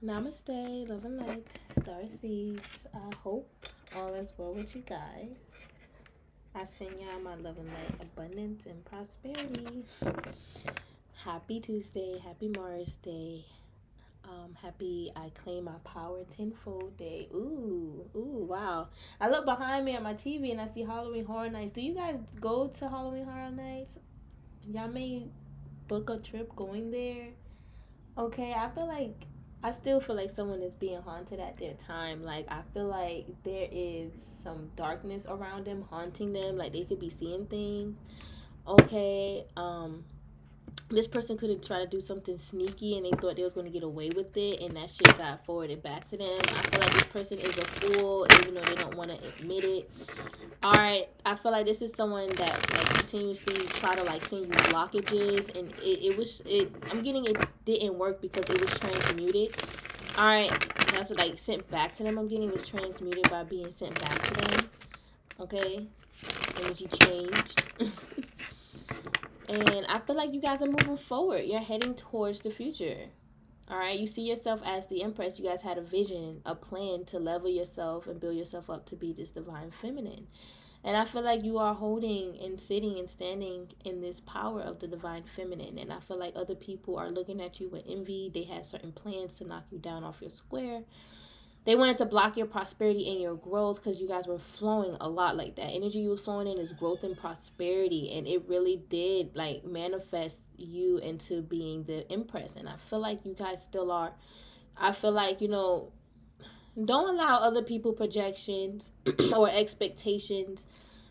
Namaste, love and light, star seeds. I hope all is well with you guys. I send y'all my love and light, abundance and prosperity. Happy Tuesday, happy Mars Day. Happy I claim my power tenfold day. Ooh, wow. I look behind me at my TV and I see Halloween Horror Nights. Do you guys go to Halloween Horror Nights? Y'all may book a trip going there. Okay, I still feel like someone is being haunted at their time. Like I feel like there is some darkness around them haunting them. Like they could be seeing things. Okay, this person could have tried to do something sneaky and they thought they was going to get away with it, and that shit got forwarded back to them. I feel like this person is a fool even though they don't want to admit it. All right, I feel like this is someone that like continuously try to like send you blockages, and I'm getting it didn't work because it was transmuted. All right, that's what like sent back to them. I'm getting was transmuted by being sent back to them. Okay, energy changed. And I feel like you guys are moving forward. You're heading towards the future. All right, you see yourself as the Empress. You guys had a vision, a plan to level yourself and build yourself up to be this divine feminine. And I feel like you are holding and sitting and standing in this power of the divine feminine. And I feel like other people are looking at you with envy. They had certain plans to knock you down off your square. They wanted to block your prosperity and your growth because you guys were flowing a lot. Like that energy you was flowing in is growth and prosperity, and it really did like manifest you into being the Empress. And I feel like you guys still are. I feel like don't allow other people projections or expectations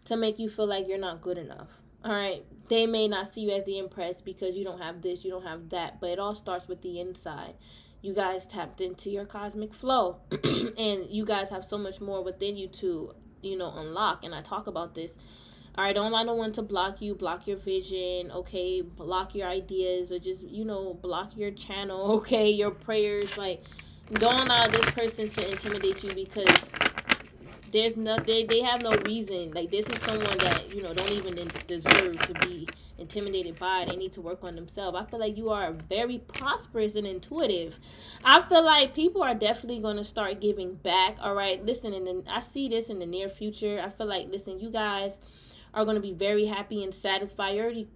to make you feel like you're not good enough. All right, they may not see you as the Empress because you don't have this, you don't have that, but it all starts with the inside. You guys tapped into your cosmic flow and you guys have so much more within you to unlock. And I talk about this. All right, don't allow no one to block you, block your vision, okay, block your ideas, or just block your channel, okay, your prayers. Like don't allow this person to intimidate you because there's no they have no reason. Like this is someone that don't even deserve to be intimidated by. They need to work on themselves. I feel like you are very prosperous and intuitive. I feel like people are definitely going to start giving back. All right, listen, and I see this in the near future. I feel like, listen, you guys are going to be very happy and satisfied. You already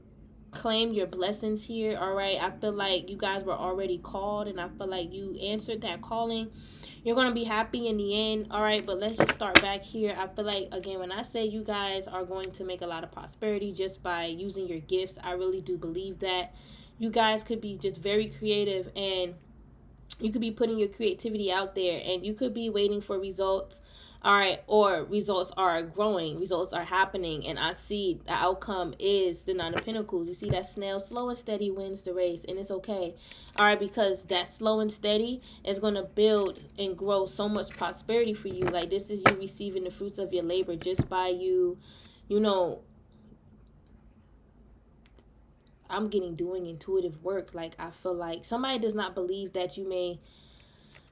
claim your blessings here. All right, I feel like you guys were already called, and I feel like you answered that calling. You're going to be happy in the end. All right, but let's just start back here. I feel like, again, when I say you guys are going to make a lot of prosperity just by using your gifts, I really do believe that. You guys could be just very creative, and you could be putting your creativity out there, and you could be waiting for results. All right, or results are growing, results are happening, and I see the outcome is the Nine of Pentacles. You see that snail, slow and steady wins the race, and it's okay. All right, because that slow and steady is going to build and grow so much prosperity for you. Like this is you receiving the fruits of your labor just by you, I'm getting doing intuitive work. Like I feel like somebody does not believe that you may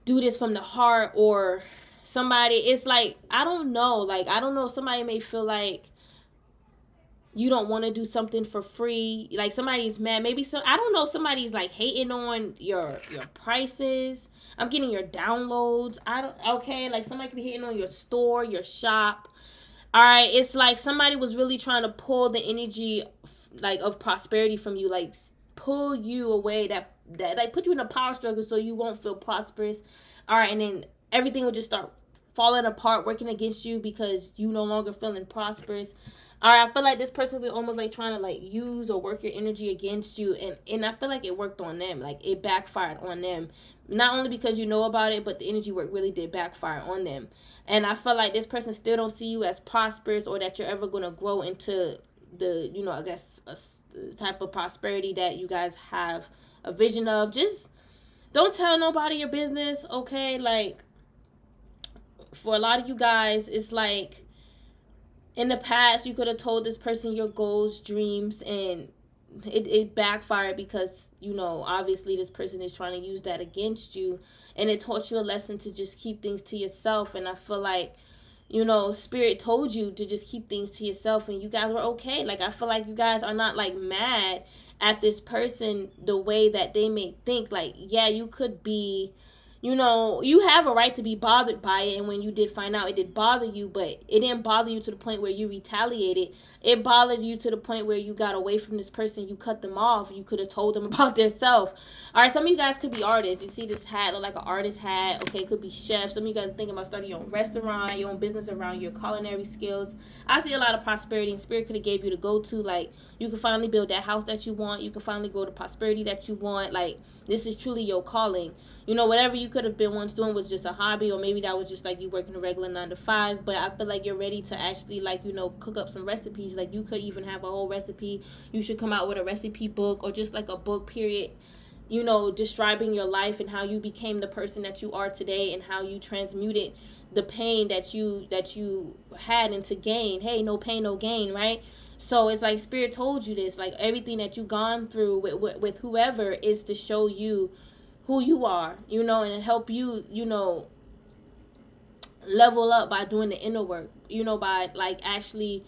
do this from the heart, or somebody, it's like I don't know, somebody may feel like you don't want to do something for free. Like somebody's mad, maybe I don't know, somebody's like hating on your prices. I'm getting your downloads. I don't Okay, like somebody could be hating on your store, your shop. All right, it's like somebody was really trying to pull the energy like of prosperity from you, like pull you away, that like put you in a power struggle so you won't feel prosperous. All right, and then everything will just start falling apart, working against you because you no longer feeling prosperous. All right, I feel like this person will almost like trying to like use or work your energy against you, and I feel like it worked on them, like it backfired on them. Not only because you know about it, but the energy work really did backfire on them. And I feel like this person still don't see you as prosperous, or that you're ever going to grow into the I guess a type of prosperity that you guys have a vision of. Just don't tell nobody your business, okay? Like for a lot of you guys, it's like in the past you could have told this person your goals, dreams, and it backfired because obviously this person is trying to use that against you, and it taught you a lesson to just keep things to yourself. And I feel like spirit told you to just keep things to yourself, and you guys were okay. Like I feel like you guys are not like mad at this person the way that they may think. Like yeah, you could be you know, you have a right to be bothered by it. And when you did find out, it did bother you, but it didn't bother you to the point where you retaliated. It bothered you to the point where you got away from this person. You cut them off. You could have told them about their self. All right, some of you guys could be artists. You see this hat, look like an artist hat. Okay, it could be chefs. Some of you guys are thinking about starting your own restaurant, your own business around your culinary skills. I see a lot of prosperity, and Spirit could have gave you the go-to. Like, you can finally build that house that you want. You can finally grow the prosperity that you want. Like, this is truly your calling. You know, whatever you could have been once doing was just a hobby, or maybe that was just like you working a regular 9 to 5. But I feel like you're ready to actually, like, you know, cook up some recipes. Like, you could even have a whole recipe. You should come out with a recipe book, or just like a book, period, you know, describing your life and how you became the person that you are today, and how you transmuted the pain that you had into gain. Hey, no pain, no gain, right? So it's like Spirit told you this, like everything that you've gone through with whoever is to show you who you are, you know, and help you, you know, level up by doing the inner work, you know, by like actually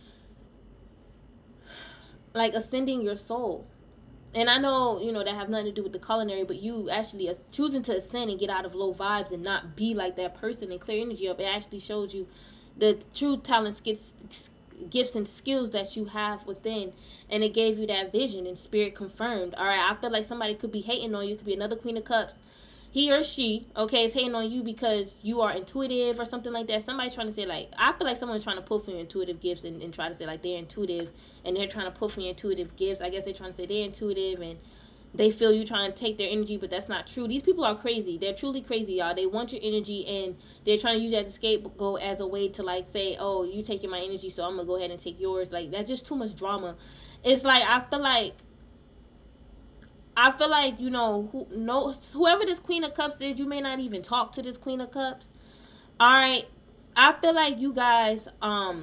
like ascending your soul. And I know, you know, that have nothing to do with the culinary, but you actually choosing to ascend and get out of low vibes and not be like that person and clear energy up. It actually shows you the true talents, gifts and skills that you have within, and it gave you that vision, and Spirit confirmed. All right, I feel like somebody could be hating on you. It could be another Queen of Cups. He or she, okay, is hating on you because you are intuitive or something like that. Somebody trying to say, like, I feel like someone's trying to pull from your intuitive gifts and try to say, like, they're intuitive and they're trying to pull from your intuitive gifts. I guess they're trying to say they're intuitive and they feel you trying to take their energy, but that's not true. These people are crazy. They're truly crazy, y'all. They want your energy, and they're trying to use that scapegoat as a way to, like, say, oh, you taking my energy, so I'm going to go ahead and take yours. Like, that's just too much drama. It's like, I feel like, you know, whoever this Queen of Cups is, you may not even talk to this Queen of Cups. All right. I feel like you guys are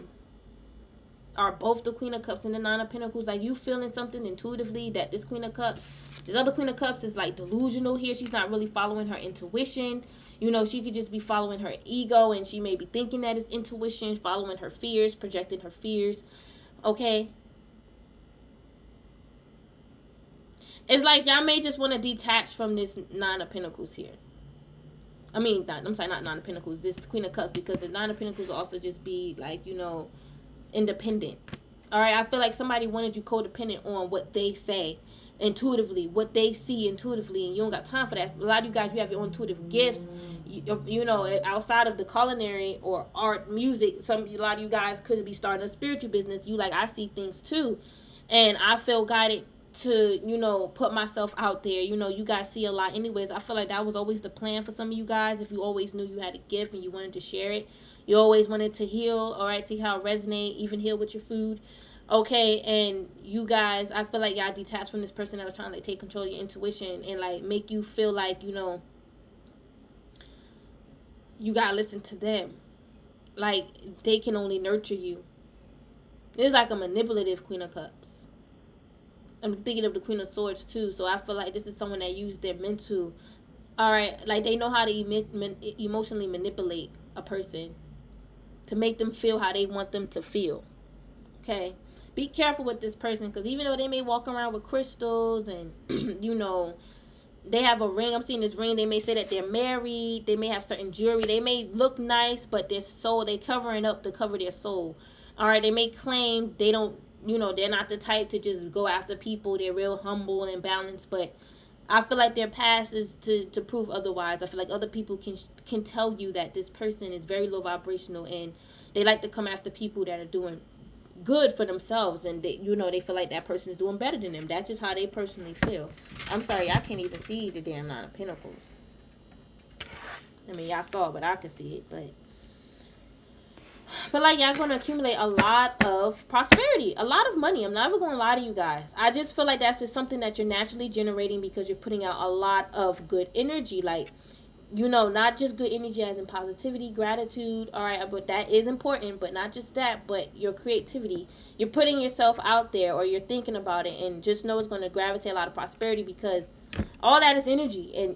both the Queen of Cups and the Nine of Pentacles. Like, you feeling something intuitively that this Queen of Cups, this other Queen of Cups is like delusional here. She's not really following her intuition. You know, she could just be following her ego, and she may be thinking that it's intuition, following her fears, projecting her fears. Okay. It's like y'all may just want to detach from this Nine of Pentacles here. I mean, I'm sorry, not Nine of Pentacles. This Queen of Cups, because the Nine of Pentacles will also just be like, you know, independent. All right, I feel like somebody wanted you codependent on what they say intuitively, what they see intuitively, and you don't got time for that. A lot of you guys, you have your own intuitive gifts. You know, outside of the culinary or art, music, a lot of you guys could be starting a spiritual business. You like, I see things too, and I feel guided to, you know, put myself out there. You know, you guys see a lot anyways. I feel like that was always the plan for some of you guys. If you always knew you had a gift and you wanted to share it, you always wanted to heal, all right, see how it resonate, even heal with your food, okay. And you guys, I feel like y'all detached from this person that was trying to, like, take control of your intuition and, like, make you feel like, you know, you gotta listen to them, like they can only nurture you. It's like a manipulative Queen of Cups. I'm thinking of the Queen of Swords too. So I feel like this is someone that used their mental, all right, like they know how to emotionally manipulate a person to make them feel how they want them to feel. Okay, be careful with this person, because even though they may walk around with crystals and you know, they have a ring. I'm seeing this ring. They may say that they're married. They may have certain jewelry. They may look nice, but their soul, they covering up to cover their soul. All right, they may claim they don't, you know, they're not the type to just go after people. They're real humble and balanced, but I feel like their past is to prove otherwise. I feel like other people can tell you that this person is very low vibrational, and they like to come after people that are doing good for themselves, and they, you know, they feel like that person is doing better than them. That's just how they personally feel. I'm sorry, I can't even see the damn Nine of Pentacles. I mean, y'all saw it, but I could see it. But I feel like y'all going to accumulate a lot of prosperity, a lot of money. I'm never going to lie to you guys. I just feel like that's just something that you're naturally generating because you're putting out a lot of good energy. Like, you know, not just good energy as in positivity, gratitude, all right, but that is important, but not just that, but your creativity. You're putting yourself out there, or you're thinking about it, and just know it's going to gravitate a lot of prosperity, because all that is energy, and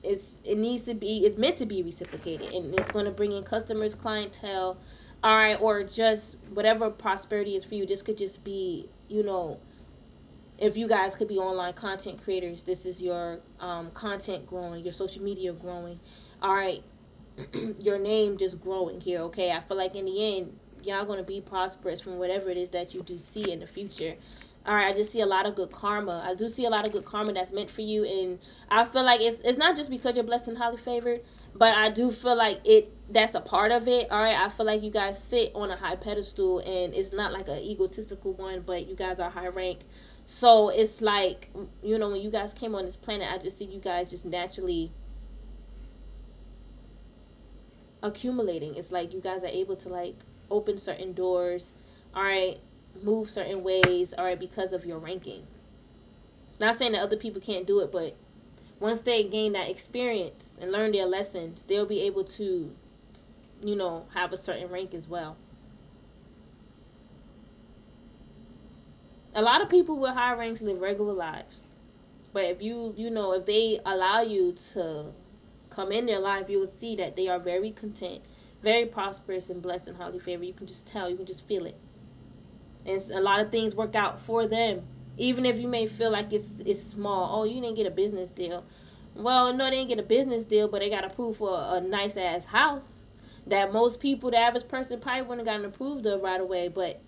it needs to be, it's meant to be reciprocated, and it's going to bring in customers, clientele, all right, or just whatever prosperity is for you. This could just be, you know, If you guys could be online content creators, this is your content growing, your social media growing. All right, your name just growing here, okay? I feel like in the end, y'all going to be prosperous from whatever it is that you do see in the future. All right, I just see a lot of good karma. I do see a lot of good karma that's meant for you, and I feel like it's not just because you're blessed and highly favored, but I do feel like that's a part of it. All right, I feel like you guys sit on a high pedestal, and it's not like an egotistical one, but you guys are high rank. So it's like, you know, when you guys came on this planet, I just see you guys just naturally accumulating. It's like you guys are able to like open certain doors, all right, move certain ways, all right, because of your ranking. Not saying that other people can't do it, but once they gain that experience and learn their lessons, they'll be able to, you know, have a certain rank as well. A lot of people with high ranks live regular lives, but if if they allow you to come in their life, you will see that they are very content, very prosperous, and blessed and highly favored. You can just tell, you can just feel it, and a lot of things work out for them, even if you may feel like it's small. Oh, you didn't get a business deal. Well, no, they didn't get a business deal, but they got approved for a nice ass house that most people, the average person, probably wouldn't have gotten approved of right away. But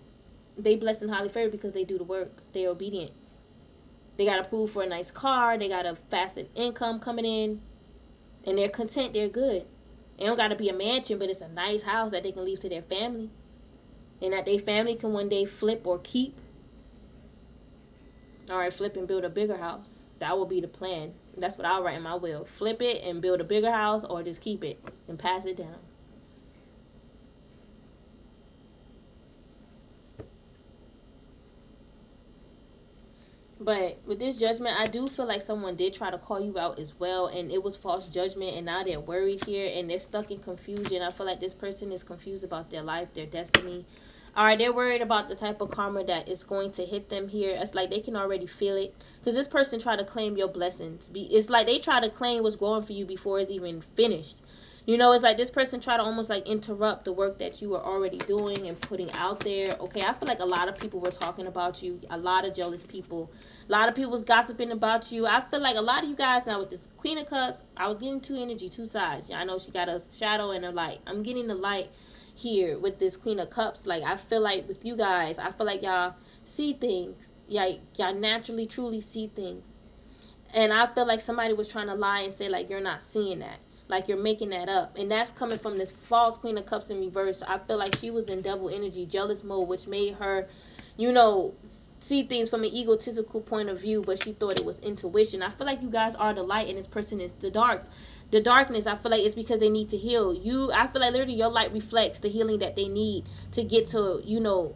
they blessed and highly favored because they do the work. They're obedient. They got approved for a nice car. They got a passive income coming in, and they're content. They're good. It don't got to be a mansion, but it's a nice house that they can leave to their family, and that their family can one day flip or keep. All right, flip and build a bigger house. That will be the plan. That's what I'll write in my will. Flip it and build a bigger house, or just keep it and pass it down. But with this judgment, I do feel like someone did try to call you out as well, and it was false judgment, and now they're worried here, and they're stuck in confusion. I feel like this person is confused about their life, their destiny. All right, they're worried about the type of karma that is going to hit them here. It's like they can already feel it, because this person tried to claim your blessings. It's like they try to claim what's going for you before it's even finished. You know, it's like this person tried to almost like interrupt the work that you were already doing and putting out there. Okay, I feel like a lot of people were talking about you. A lot of jealous people. A lot of people was gossiping about you. I feel like a lot of you guys now with this Queen of Cups, I was getting two energy, two sides. Yeah, I know she got a shadow and a light. I'm getting the light here with this Queen of Cups. Like, I feel like with you guys, I feel like y'all see things. Y'all naturally, truly see things. And I feel like somebody was trying to lie and say, like, you're not seeing that. Like, you're making that up. And that's coming from this false Queen of Cups in reverse. I feel like she was in double energy, jealous mode, which made her, see things from an egotistical point of view, but she thought it was intuition. I feel like you guys are the light and this person is the dark. The darkness, I feel like it's because they need to heal. I feel like literally your light reflects the healing that they need to get to,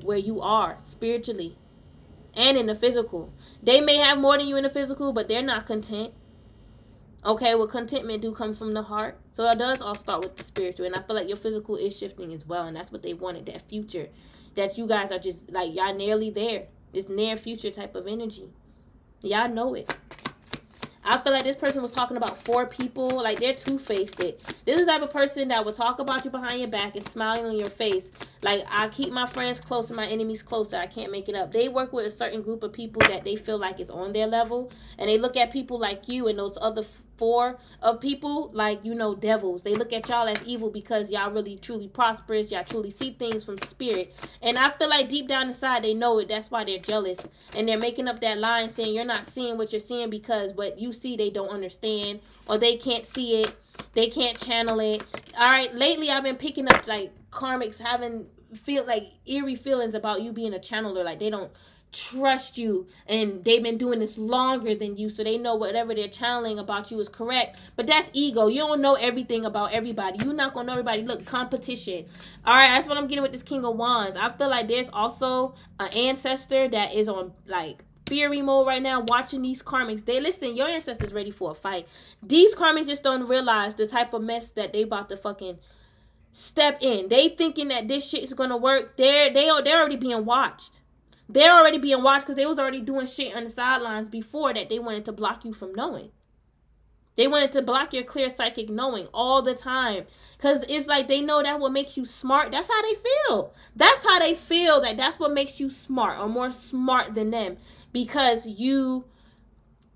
where you are spiritually and in the physical. They may have more than you in the physical, but they're not content. Okay, well, contentment do come from the heart. So it does all start with the spiritual. And I feel like your physical is shifting as well. And that's what they wanted, that future. That you guys are just, like, y'all nearly there. This near future type of energy. Y'all know it. I feel like this person was talking about 4 people. Like, they're two-faced. This is the type of person that will talk about you behind your back and smiling on your face. Like, I keep my friends close and my enemies closer. I can't make it up. They work with a certain group of people that they feel like is on their level. And they look at people like you and those other 4 of people like, devils. They look at y'all as evil because y'all really truly prosperous. Y'all truly see things from spirit. And I feel like deep down inside they know it. That's why they're jealous. And they're making up that line saying you're not seeing what you're seeing because what you see they don't understand, or they can't see it. They can't channel it. All right, lately I've been picking up like karmics feel like eerie feelings about you being a channeler. Like, they don't trust you, and they've been doing this longer than you, so they know whatever they're channeling about you is correct. But that's ego. You don't know everything about everybody. You're not gonna know everybody. Look, competition. All right, that's what I'm getting with this King of Wands. I feel like there's also an ancestor that is on like fury mode right now, watching these karmics. They listen, your ancestors ready for a fight. These karmics just don't realize the type of mess that they about to fucking step in. They thinking that this shit is gonna work. They're already being watched. They're already being watched because they was already doing shit on the sidelines before that they wanted to block you from knowing. They wanted to block your clear psychic knowing all the time. Because it's like they know that what makes you smart. That's how they feel. That's how they feel, that that's what makes you smart or more smart than them. because you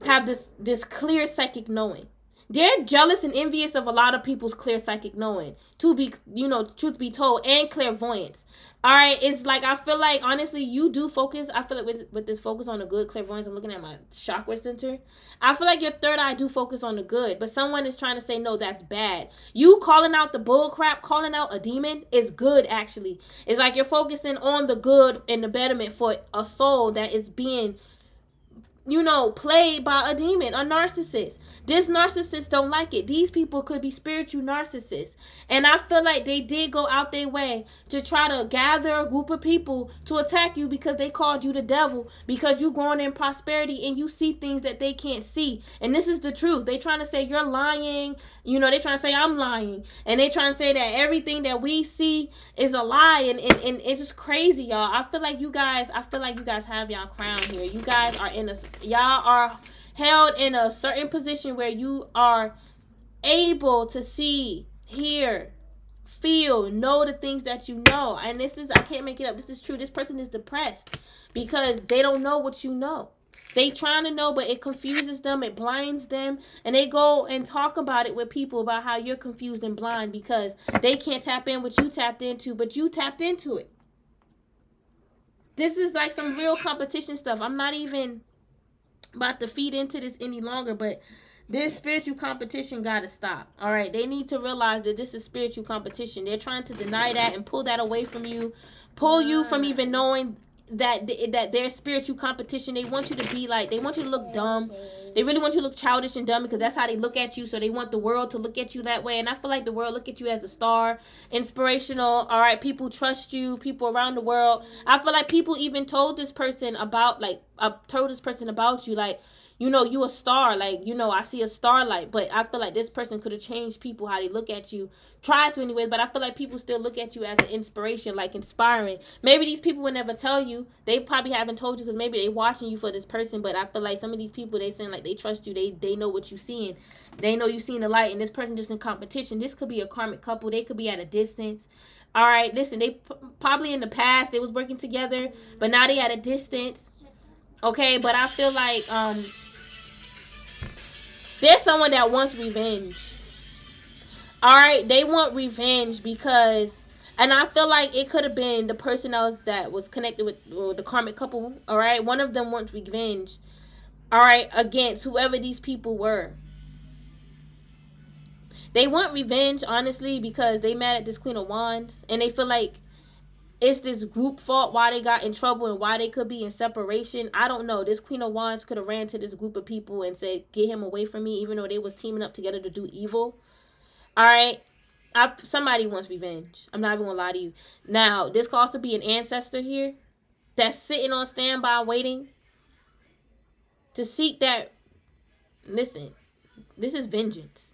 have this clear psychic knowing. They're jealous and envious of a lot of people's clear psychic knowing, to be, truth be told, and clairvoyance. All right, it's like, I feel like, honestly, you do focus. I feel like with this focus on the good clairvoyance, I'm looking at my chakra center. I feel like your third eye do focus on the good, but someone is trying to say, no, that's bad. You calling out the bull crap, calling out a demon is good, actually. It's like you're focusing on the good and the betterment for a soul that is being, played by a demon, a narcissist. This narcissist don't like it. These people could be spiritual narcissists. And I feel like they did go out their way to try to gather a group of people to attack you because they called you the devil, because you growing in prosperity and you see things that they can't see. And this is the truth. They trying to say you're lying. They trying to say I'm lying. And they trying to say that everything that we see is a lie. And it's just crazy, y'all. I feel like you guys have y'all crown here. You guys are y'all are held in a certain position where you are able to see, hear, feel, know the things that you know. And I can't make it up. This is true. This person is depressed because they don't know what you know. They trying to know, but it confuses them. It blinds them. And they go and talk about it with people about how you're confused and blind because they can't tap in what you tapped into, but you tapped into it. This is like some real competition stuff. I'm not even about to feed into this any longer, but this spiritual competition gotta stop. All right, they need to realize that this is spiritual competition. They're trying to deny that and pull that away from you, pull you from even knowing that their spiritual competition. They want you to be like, they want you to look dumb. They really want you to look childish and dumb because that's how they look at you. So they want the world to look at you that way. And I feel like the world look at you as a star, inspirational. All right, people trust you, people around the world. I feel like people even told this person about you, like, you a star, like, I see a starlight. But I feel like this person could have changed people how they look at you, try to anyways. But I feel like people still look at you as an inspiration, like inspiring. Maybe these people would never tell you. They probably haven't told you because maybe they watching you for this person. But I feel like some of these people, they saying like they trust you. They know what you seeing. They know you seeing the light. And this person just in competition. This could be a karmic couple. They could be at a distance. All right, listen, they probably in the past they was working together, but now they at a distance. Okay, but I feel like there's someone that wants revenge. All right, they want revenge because, and I feel like it could have been the person else that was connected with the karmic couple. All right, one of them wants revenge. All right, against whoever these people were. They want revenge, honestly, because they mad at this Queen of Wands, and they feel like it's this group fault why they got in trouble and why they could be in separation. I don't know. This Queen of Wands could have ran to this group of people and said, get him away from me, even though they was teaming up together to do evil. All right. Somebody wants revenge. I'm not even going to lie to you. Now, this could also be an ancestor here that's sitting on standby waiting to seek that. Listen, this is vengeance.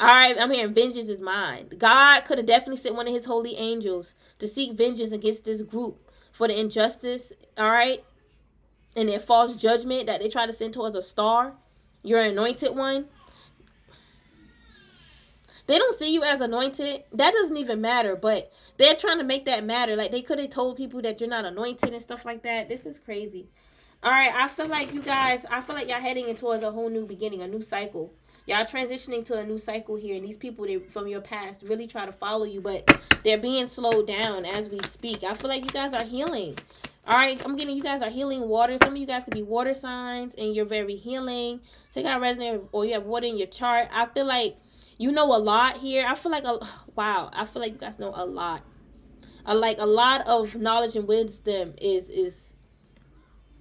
All right, I'm hearing vengeance is mine. God could have definitely sent one of his holy angels to seek vengeance against this group for the injustice, all right, and their false judgment that they try to send towards a star. You're an anointed one. They don't see you as anointed. That doesn't even matter, but they're trying to make that matter. Like, they could have told people that you're not anointed and stuff like that. This is crazy. All right, I feel like y'all heading in towards a whole new beginning, a new cycle. Y'all transitioning to a new cycle here, and these people from your past really try to follow you, but they're being slowed down as we speak. I feel like you guys are healing. All right, I'm getting you guys are healing water. Some of you guys could be water signs, and you're very healing. So you got resonate, or you have water in your chart. I feel like you know a lot here. I feel like wow. I feel like you guys know a lot. A lot of knowledge and wisdom is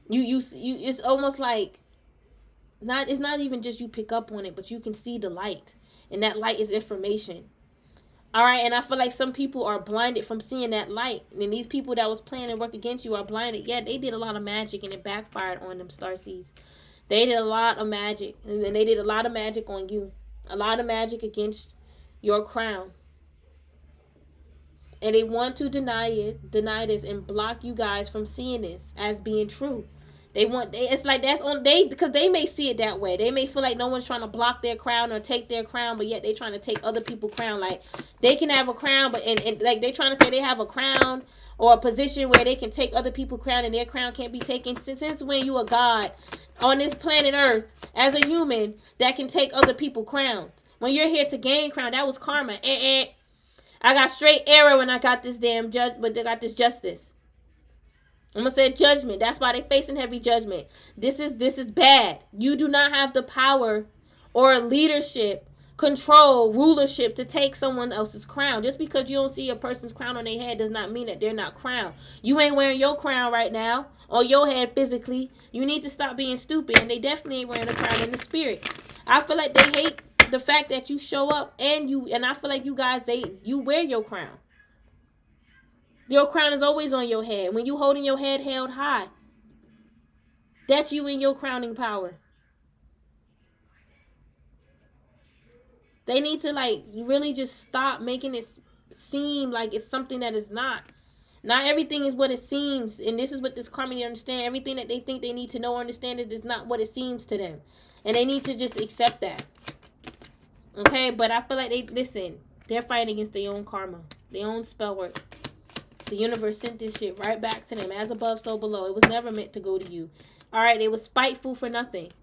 you. It's almost like. It's not even just you pick up on it, but you can see the light. And that light is information. All right, and I feel like some people are blinded from seeing that light. And these people that was planning to work against you are blinded. Yeah, they did a lot of magic and it backfired on them starseeds. They did a lot of magic. And they did a lot of magic on you. A lot of magic against your crown. And they want to deny this and block you guys from seeing this as being true. It's like that's on they, because they may see it that way. They may feel like no one's trying to block their crown or take their crown, but yet they trying to take other people's crown. Like they can have a crown, but and like they trying to say they have a crown or a position where they can take other people's crown and their crown can't be taken. Since when you a god on this planet Earth as a human that can take other people's crowns? When you're here to gain crown, that was karma. I got straight error when I got this damn judge, but they got this justice. I'm gonna say judgment. That's why they facing heavy judgment. This is bad. You do not have the power or leadership, control, rulership to take someone else's crown. Just because you don't see a person's crown on their head does not mean that they're not crowned. You ain't wearing your crown right now on your head physically. You need to stop being stupid, and they definitely ain't wearing a crown in the spirit. I feel like they hate the fact that you show up and I feel like you guys, you wear your crown. Your crown is always on your head. When you holding your head held high, that's you in your crowning power. They need to like really just stop making it seem like it's something that is not. Not everything is what it seems, and this is what this karma need to understand. Everything that they think they need to know or understand is not what it seems to them, and they need to just accept that. Okay, but I feel like they're fighting against their own karma, their own spell work. The universe sent this shit right back to them. As above, so below. It was never meant to go to you. Alright, they was spiteful for nothing.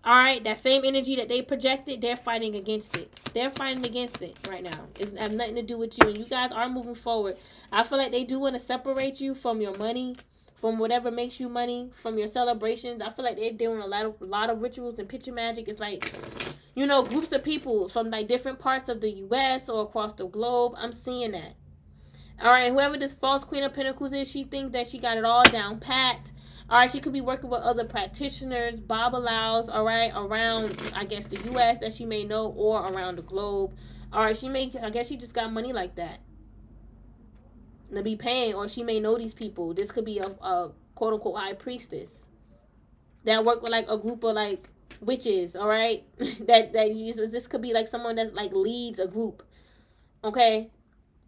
Alright, that same energy that they projected, they're fighting against it. They're fighting against it right now. It has nothing to do with you. And you guys are moving forward. I feel like they do want to separate you from your money, from whatever makes you money, from your celebrations. I feel like they're doing a lot of rituals and picture magic. It's like, you know, groups of people from like different parts of the U.S. or across the globe. I'm seeing that. Alright, whoever this false Queen of Pentacles is, she thinks that she got it all down pat. Alright, she could be working with other practitioners, babalaos, alright, around, I guess, the U.S. that she may know, or around the globe. Alright, I guess she just got money like that to be paying, or she may know these people. This could be a quote-unquote high priestess that work with, like, a group of, like, witches, alright? This could be, like, someone that, like, leads a group, okay?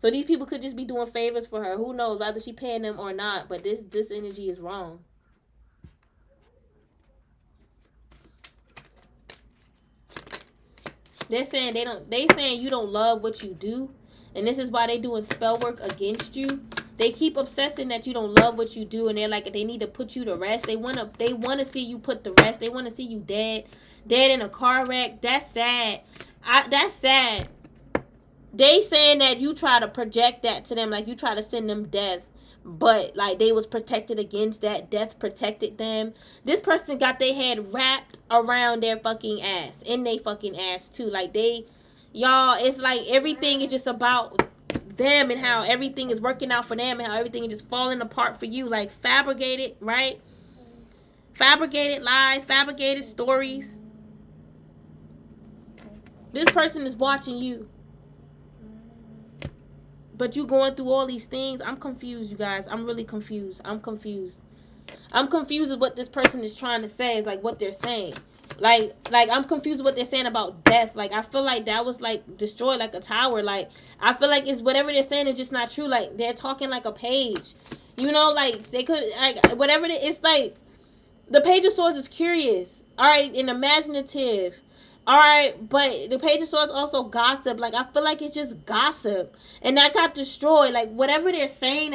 So these people could just be doing favors for her. Who knows, whether she paying them or not. But this energy is wrong. They're saying you don't love what you do. And this is why they doing spell work against you. They keep obsessing that you don't love what you do, and they're like, they need to put you to rest. They wanna see you put to rest. They wanna see you dead in a car wreck. That's sad. That's sad. They saying that you try to project that to them, like you try to send them death, but like they was protected against that. Death protected them. This person got their head wrapped around their fucking ass, in their fucking ass too. Like y'all, it's like everything is just about them and how everything is working out for them and how everything is just falling apart for you. Like fabricated, right? Fabricated lies, fabricated stories. This person is watching you. But you going through all these things. I'm confused, you guys. I'm really confused. I'm confused with what this person is trying to say. Like what they're saying. Like I'm confused with what they're saying about death. Like I feel like that was like destroyed like a tower. Like I feel like it's whatever they're saying is just not true. Like they're talking like a page. You know, like they could like whatever it's like the Page of Swords is curious. Alright, and imaginative. Alright, but the Page of Swords also gossip. Like, I feel like it's just gossip. And that got destroyed. Like, whatever they're saying,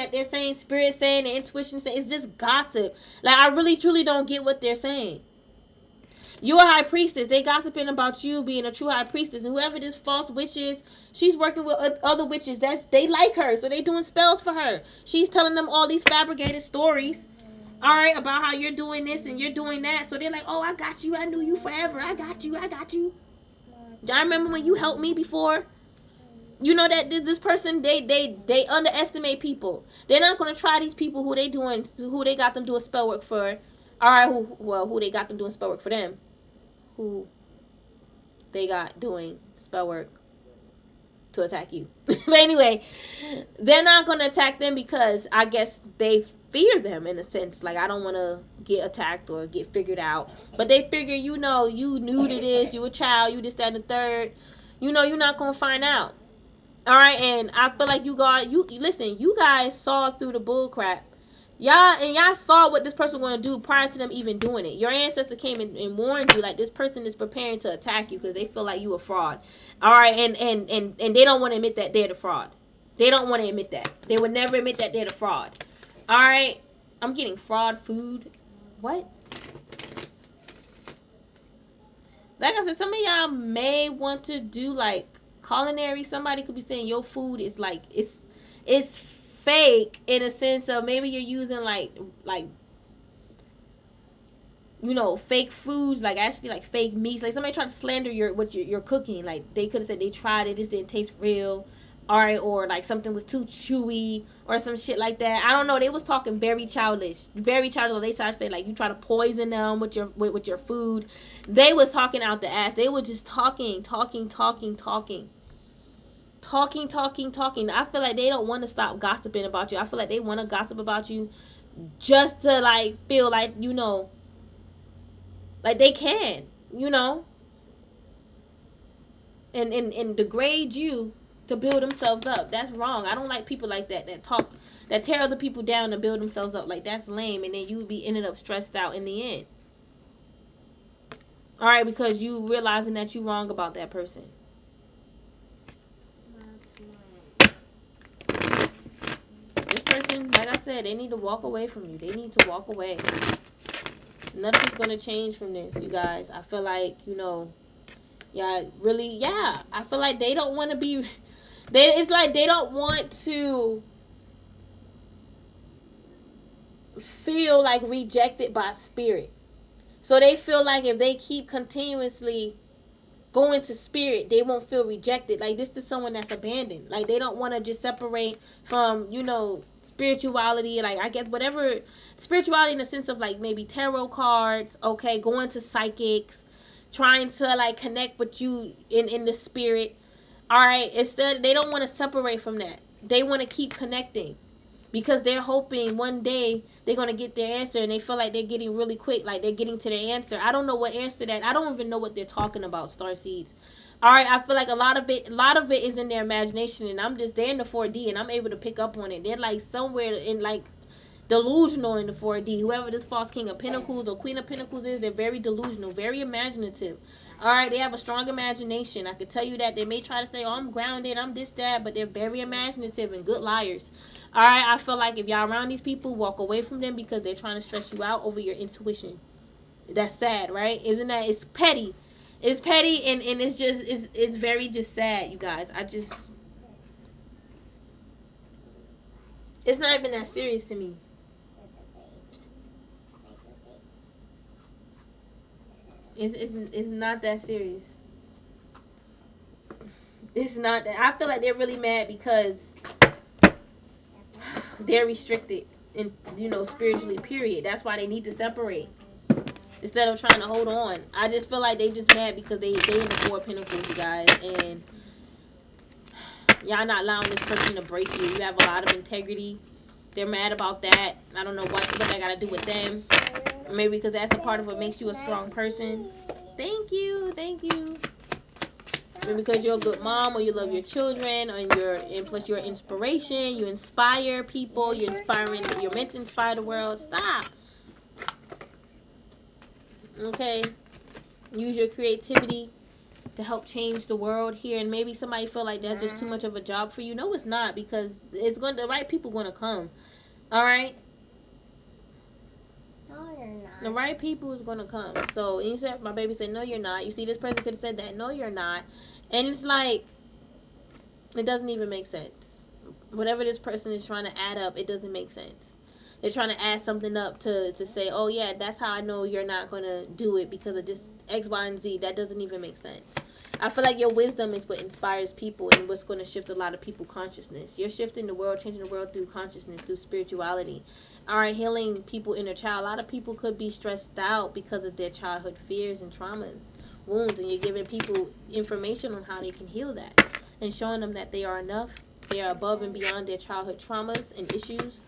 spirit saying, the intuition saying, it's just gossip. Like, I really, truly don't get what they're saying. You're a high priestess. They gossiping about you being a true high priestess. And whoever this false witch is, she's working with other witches. They like her, so they doing spells for her. She's telling them all these fabricated stories. Alright, about how you're doing this and you're doing that. So they're like, oh, I got you. I knew you forever. I got you. Y'all remember when you helped me before? You know that this person, they underestimate people. They're not going to try these people who they got them doing spell work for. Alright, who they got them doing spell work for them. Who they got doing spell work to attack you. But anyway, they're not going to attack them because I guess they fear them in a sense. Like, I don't want to get attacked or get figured out. But they figure, you know, you new to this, you a child, you this, that, and the third. You know, you're not going to find out. All right, and I feel like you guys saw through the bull crap Y'all saw what this person was going to do prior to them even doing it. Your ancestor came and warned you, like, this person is preparing to attack you because they feel like you a fraud. All right, and they don't want to admit that they're the fraud. They don't want to admit that. They would never admit that they're the fraud. All right, I'm getting fraud food. What? Like I said, some of y'all may want to do like culinary. Somebody could be saying your food is like it's fake in a sense of maybe you're using like you know, fake foods, like actually like fake meats. Like somebody tried to slander what you're cooking. Like they could have said they tried it, just didn't taste real. All right, or like something was too chewy or some shit like that. I don't know. They was talking very childish, very childish. They tried to say like you try to poison them with your food. They was talking out the ass. They were just talking. I feel like they don't want to stop gossiping about you. I feel like they want to gossip about you just to like feel like, you know, like they can, you know, and degrade you to build themselves up. That's wrong. I don't like people like that that tear other people down to build themselves up. Like, that's lame, and then you be ended up stressed out in the end. All right, because you realizing that you wrong about that person. This person, like I said, they need to walk away from you. They need to walk away. Nothing's gonna change from this, you guys. I feel like, you know, I feel like they don't want to be. It's like they don't want to feel like rejected by spirit. So they feel like if they keep continuously going to spirit, they won't feel rejected. Like, this is someone that's abandoned. Like, they don't want to just separate from, you know, spirituality. Like, I guess whatever spirituality in the sense of like maybe tarot cards, okay, going to psychics, trying to like connect with you in the spirit. All right, instead they don't want to separate from that. They want to keep connecting because they're hoping one day they're going to get their answer, and they feel like they're getting really quick, like they're getting to their answer. I don't know what answer that. I don't even know what they're talking about, starseeds. All right, I feel like a lot of it is in their imagination, and they're in the 4D, and I'm able to pick up on it. They're like somewhere in like delusional in the 4D. Whoever this false king of pentacles or queen of pentacles is, they're very delusional, very imaginative. All right, they have a strong imagination. I could tell you that. They may try to say, oh, I'm grounded, I'm this, that, but they're very imaginative and good liars. All right, I feel like if y'all around these people, walk away from them because they're trying to stress you out over your intuition. That's sad, right? Isn't that? It's petty. It's petty, and it's just, it's very just sad, you guys. It's not even that serious to me. It's not that serious. It's not that. I feel like they're really mad because they're restricted in, you know, spiritually, period. That's why they need to separate instead of trying to hold on. I just feel like they just mad because they in the 4 of Pentacles, you guys, and y'all not allowing this person to break you. You have a lot of integrity. They're mad about that. I don't know what that got to do with them. Maybe because that's a part of what makes you a strong person. Thank you. Maybe because you're a good mom, or you love your children, and plus you're inspiration. You inspire people. You're meant to inspire the world. Stop. Okay. Use your creativity to help change the world here. And maybe somebody feel like that's just too much of a job for you. No, it's not, because the right people going to come. All right. No, you're not. The right people is going to come. So, and you said, my baby said, no, you're not. You see, this person could have said that. No, you're not. And it's like, it doesn't even make sense. Whatever this person is trying to add up, it doesn't make sense. They're trying to add something up to say, oh, yeah, that's how I know you're not going to do it because of this X, Y, and Z. That doesn't even make sense. I feel like your wisdom is what inspires people and what's going to shift a lot of people's consciousness. You're shifting the world, changing the world through consciousness, through spirituality. All right, healing people inner child. A lot of people could be stressed out because of their childhood fears and traumas, wounds, and you're giving people information on how they can heal that and showing them that they are enough. They are above and beyond their childhood traumas and issues.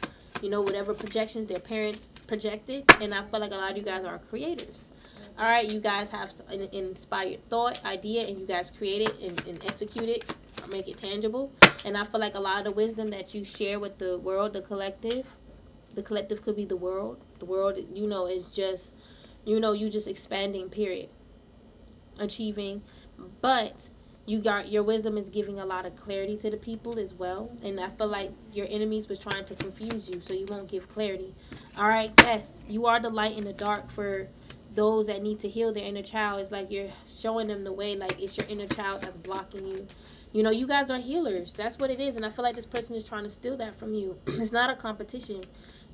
You know, whatever projections their parents projected. And I feel like a lot of you guys are creators. All right, you guys have an inspired thought, idea, and you guys create it and execute it, make it tangible. And I feel like a lot of the wisdom that you share with the world, the collective, The collective could be the world. The world, you know, is just, you know, you just expanding, period. Achieving. But you got, your wisdom is giving a lot of clarity to the people as well. And I feel like your enemies was trying to confuse you so you won't give clarity. All right, yes, you are the light in the dark for those that need to heal their inner child. It's like you're showing them the way, like it's your inner child that's blocking you. You know, you guys are healers. That's what it is. And I feel like this person is trying to steal that from you. It's not a competition.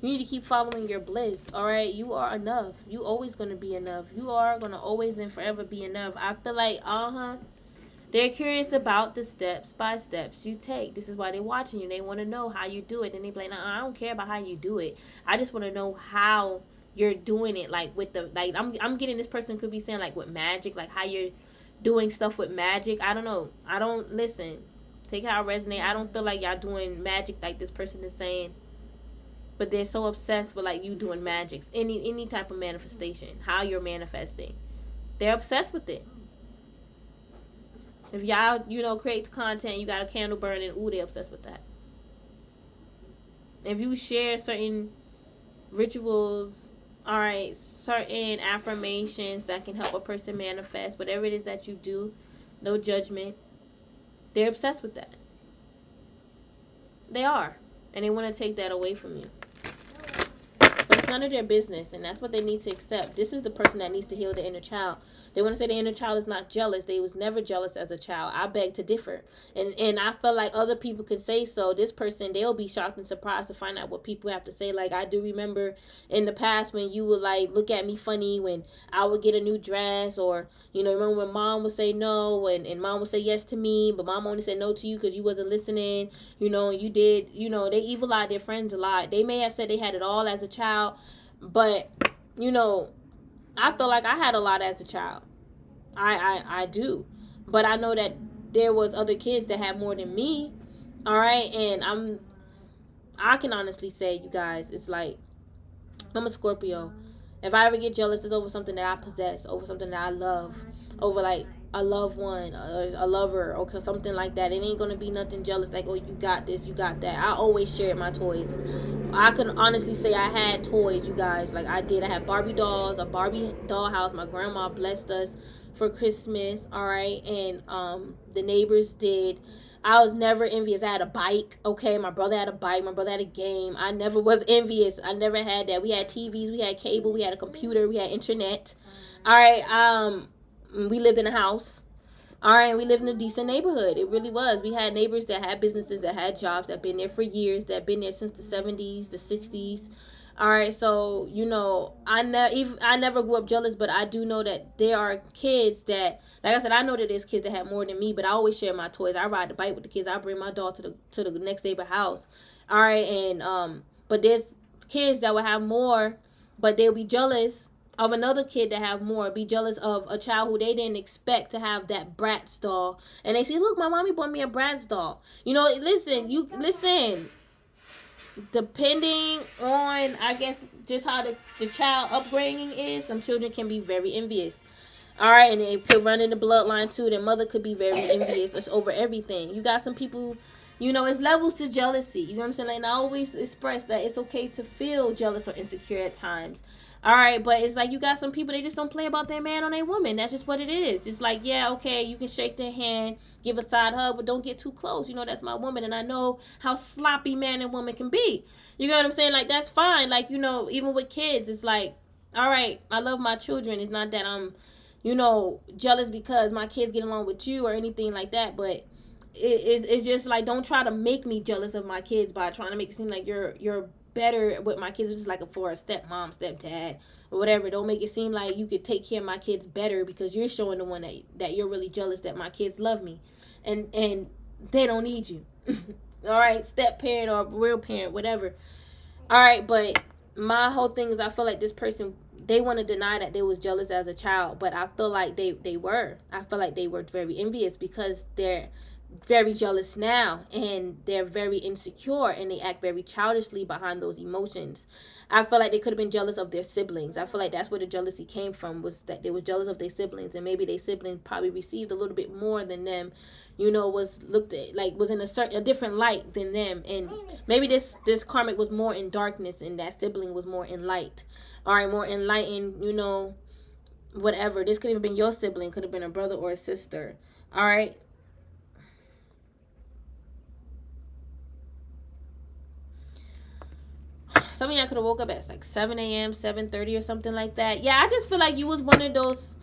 You need to keep following your bliss. All right, you are enough. You always going to be enough. You are going to always and forever be enough. I feel like they're curious about the steps by steps you take. This is why they're watching you. They want to know how you do it. And they be like, I don't care about how you do it. I just want to know how you're doing it. Like with the, like, I'm getting, this person could be saying like with magic, like how you're doing stuff with magic. I don't know. I don't, listen, take how I resonate. I don't feel like y'all doing magic like this person is saying. But they're so obsessed with like you doing magics. Any type of manifestation. How you're manifesting. They're obsessed with it. If y'all, you know, create the content, you got a candle burning, ooh, they're obsessed with that. If you share certain rituals, all right, certain affirmations that can help a person manifest, whatever it is that you do, no judgment, they're obsessed with that. They are. And they want to take that away from you. But it's none of their business, and that's what they need to accept. This is the person that needs to heal the inner child. They want to say the inner child is not jealous. They was never jealous as a child. I beg to differ. And I feel like other people could say so. This person, they'll be shocked and surprised to find out what people have to say. Like, I do remember in the past when you would, like, look at me funny when I would get a new dress, or, you know, remember when mom would say no, and mom would say yes to me, but mom only said no to you because you wasn't listening, you know, and you did, you know, they evil eyed their friends a lot. They may have said they had it all as a child, but, you know, I feel like I had a lot as a child. I do. But I know that there was other kids that had more than me. All right. And I can honestly say, you guys, it's like, I'm a Scorpio. If I ever get jealous, it's over something that I possess, over something that I love, over like a loved one, a lover, or something like that. It ain't gonna be nothing jealous like, oh, you got this, you got that. I always shared my toys. I can honestly say I had toys, you guys. Like, I did. I had Barbie dolls, a Barbie dollhouse. My grandma blessed us for Christmas, all right? And the neighbors did. I was never envious. I had a bike, okay? My brother had a bike. My brother had a game. I never was envious. I never had that. We had TVs. We had cable. We had a computer. We had internet. All right. We lived in a house. All right. We lived in a decent neighborhood. It really was. We had neighbors that had businesses, that had jobs, that been there for years, that been there since the 70s, the 60s. All right, so, you know, I never grew up jealous, but I do know that there are kids that, like I said, I know that there's kids that have more than me, but I always share my toys. I ride the bike with the kids. I bring my dog to the next neighbor house. All right, and but there's kids that will have more, but they'll be jealous of another kid that have more, be jealous of a child who they didn't expect to have that Bratz doll, and they say, look, my mommy bought me a Bratz doll. You know, listen. Depending on, I guess, just how the child upbringing is, some children can be very envious. All right, and it could run in the bloodline too. Their mother could be very envious over everything. You got some people, you know, it's levels to jealousy. You know what I'm saying? Like, I always express that it's okay to feel jealous or insecure at times. All right, but it's like you got some people, they just don't play about their man or their woman. That's just what it is. It's like, yeah, okay, you can shake their hand, give a side hug, but don't get too close. You know, that's my woman, and I know how sloppy man and woman can be. You know what I'm saying? Like, that's fine. Like, you know, even with kids, it's like, all right, I love my children. It's not that I'm, you know, jealous because my kids get along with you or anything like that, but it's just like, don't try to make me jealous of my kids by trying to make it seem like you're better with my kids. It's like for a stepmom, stepdad, or whatever. Don't make it seem like you could take care of my kids better because you're showing the one that you're really jealous that my kids love me, and they don't need you. All right, step parent or real parent, whatever. All right, but my whole thing is, I feel like this person, they want to deny that they was jealous as a child, but I feel like they were. I feel like they were very envious because their very jealous now, and they're very insecure, and they act very childishly behind those emotions. I feel like they could have been jealous of their siblings. I feel like that's where the jealousy came from, was that they were jealous of their siblings, and maybe their siblings probably received a little bit more than them, you know, was looked at, like, was in a different light than them, and maybe this karmic was more in darkness, and that sibling was more in light. All right, more enlightened, you know, whatever. This could have been your sibling, could have been a brother or a sister. All right. Some of y'all could have woke up at like 7 a.m., 7:30 or something like that. Yeah, I just feel like you was one of those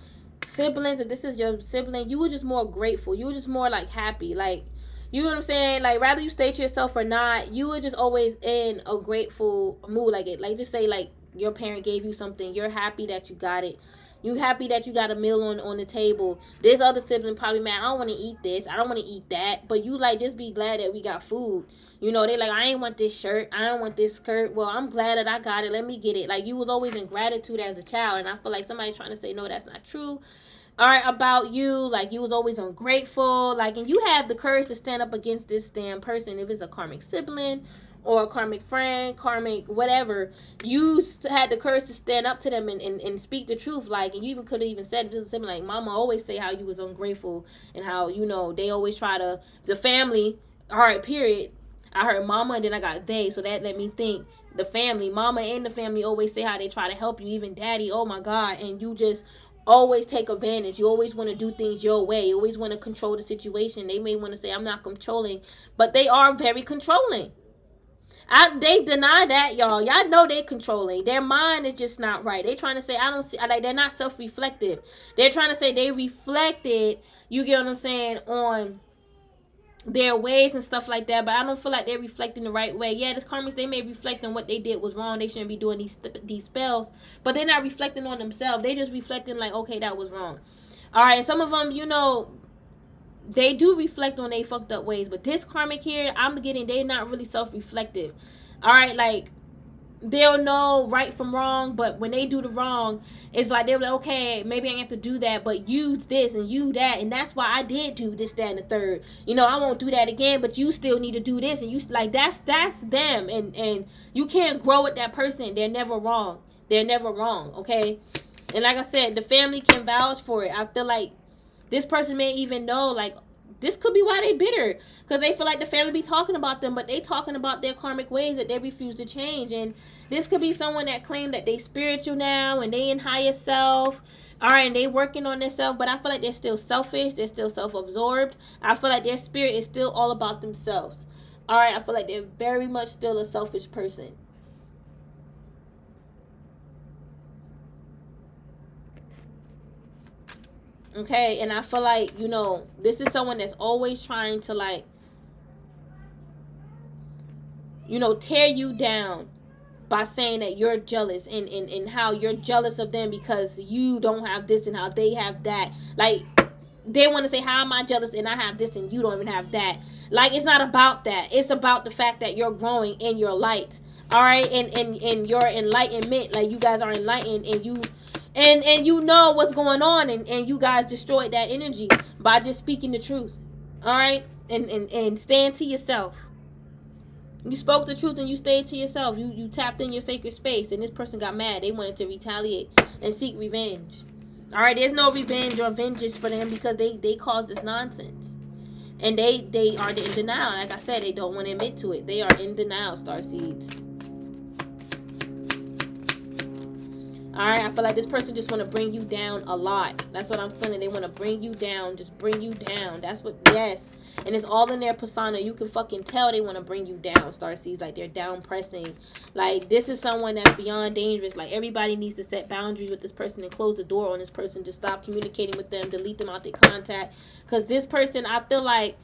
siblings. If this is your sibling, you were just more grateful. You were just more like happy. Like, you know what I'm saying? Like, rather you stay to yourself or not, you were just always in a grateful mood. Like just say like your parent gave you something. You're happy that you got it. You happy that you got a meal on the table. This other sibling probably mad, I don't want to eat this, I don't want to eat that. But you like, just be glad that we got food. You know, they like, I ain't want this shirt, I don't want this skirt. Well, I'm glad that I got it, let me get it. Like, you was always in gratitude as a child. And I feel like somebody trying to say, no, that's not true. All right, about you, like, you was always ungrateful. Like, and you have the courage to stand up against this damn person. If it's a karmic sibling or a karmic friend, karmic whatever, you had the courage to stand up to them and speak the truth. Like, and you even could have even said this is something like, mama always say how you was ungrateful, and how, you know, they always try to, the family, all right, period. I heard mama, and then I got they, so that let me think the family, mama and the family always say how they try to help you, even daddy, oh my God. And you just always take advantage. You always want to do things your way. You always want to control the situation. They may want to say, I'm not controlling, but they are very controlling. They deny that, y'all. Y'all know they controlling. Their mind is just not right. They trying to say, I don't see, like, they're not self-reflective. They're trying to say they reflected, you get what I'm saying, on their ways and stuff like that, but I don't feel like they're reflecting the right way. Yeah, this karmics, they may reflect on what they did was wrong. They shouldn't be doing these spells, but they're not reflecting on themselves. They just reflecting like, okay, that was wrong. All right, and some of them, you know, they do reflect on they fucked up ways, but this karmic here, I'm getting, they're not really self-reflective. All right, like, they'll know right from wrong, but when they do the wrong, it's like they're like, okay, maybe I have to do that, but you this and you that, and that's why I did do this, that, and the third. You know, I won't do that again, but you still need to do this, and you like, that's them, and you can't grow with that person. They're never wrong. They're never wrong. Okay, and like I said, the family can vouch for it. I feel like this person may even know, like, this could be why they bitter, because they feel like the family be talking about them, but they talking about their karmic ways that they refuse to change. And this could be someone that claim that they spiritual now and they in higher self, all right, and they working on themselves, but I feel like they're still selfish, they're still self-absorbed. I feel like their spirit is still all about themselves. All right, I feel like they're very much still a selfish person. Okay, and I feel like, you know, this is someone that's always trying to, like, you know, tear you down by saying that you're jealous, and how you're jealous of them because you don't have this and how they have that. Like, they want to say, how am I jealous and I have this and you don't even have that? Like, it's not about that. It's about the fact that you're growing in your light. All right, and your enlightenment. Like, you guys are enlightened, and you and you know what's going on, and you guys destroyed that energy by just speaking the truth. All right, and stand to yourself. You spoke the truth and you stayed to yourself. You tapped in your sacred space, and this person got mad. They wanted to retaliate and seek revenge. All right, there's no revenge or vengeance for them, because they caused this nonsense, and they are in denial. Like I said, they don't want to admit to it. They are in denial, starseeds. All right, I feel like this person just want to bring you down a lot. That's what I'm feeling. They want to bring you down, just bring you down. That's what, yes. And it's all in their persona. You can fucking tell they want to bring you down, starseeds. Like, they're down pressing. Like, this is someone that's beyond dangerous. Like, everybody needs to set boundaries with this person and close the door on this person. Just stop communicating with them. Delete them out their contact. Because this person, I feel like,